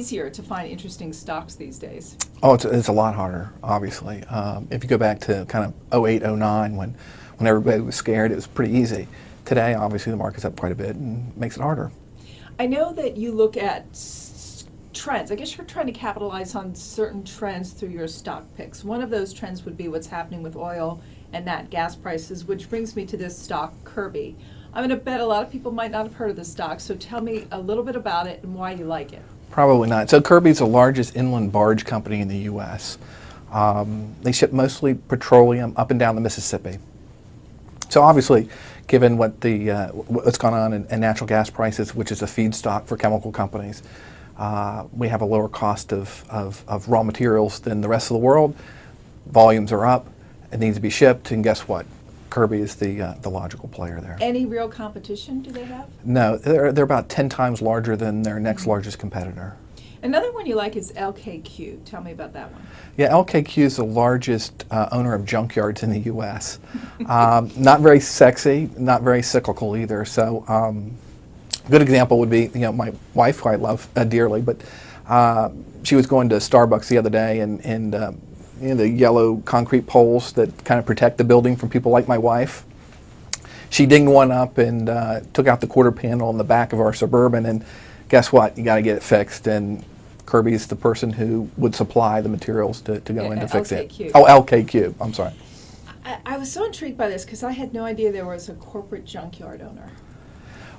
easier to find interesting stocks these days? Oh, it's a lot harder, obviously. If you go back to kind of '08, '09, when everybody was scared, it was pretty easy. Today, obviously, the market's up quite a bit and makes it harder. I know that you look at trends. I guess you're trying to capitalize on certain trends through your stock picks. One of those trends would be what's happening with oil and nat gas prices, which brings me to this stock, Kirby. I'm going to bet a lot of people might not have heard of this stock, so tell me a little bit about it and why you like it. Probably not. So Kirby's the largest inland barge company in the U.S. They ship mostly petroleum up and down the Mississippi. So obviously, given what's gone on in natural gas prices, which is a feedstock for chemical companies, we have a lower cost of raw materials than the rest of the world. Volumes are up. It needs to be shipped, and guess what? Kirby is the logical player there. Any real competition do they have? No, they're about 10 times larger than their next largest competitor. Another one you like is LKQ. Tell me about that one. Yeah, LKQ is the largest owner of junkyards in the U.S. Not very sexy, not very cyclical either. So, a good example would be, my wife, who I love dearly, but she was going to Starbucks the other day, and the yellow concrete poles that kind of protect the building from people like my wife. She dinged one up and took out the quarter panel on the back of our Suburban, and guess what? You got to get it fixed, and Kirby's the person who would supply the materials to go in to fix LKQ. it. Oh, LKQ, I'm sorry. I was so intrigued by this because I had no idea there was a corporate junkyard owner.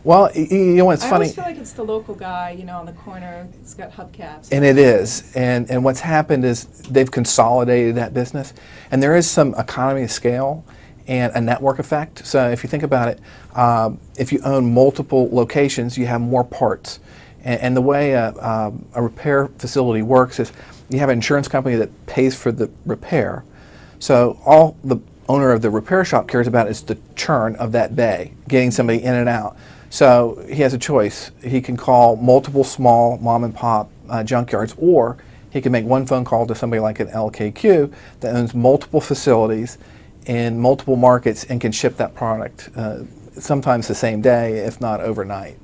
Well, you know what's funny? I always feel like it's the local guy, on the corner. It's got hubcaps. And it is. And what's happened is they've consolidated that business. And there is some economy of scale and a network effect. So if you think about it, if you own multiple locations, you have more parts. And the way a repair facility works is you have an insurance company that pays for the repair. So all the owner of the repair shop cares about is the churn of that bay, getting somebody in and out. So he has a choice. He can call multiple small mom and pop junkyards, or he can make one phone call to somebody like an LKQ that owns multiple facilities in multiple markets and can ship that product sometimes the same day, if not overnight.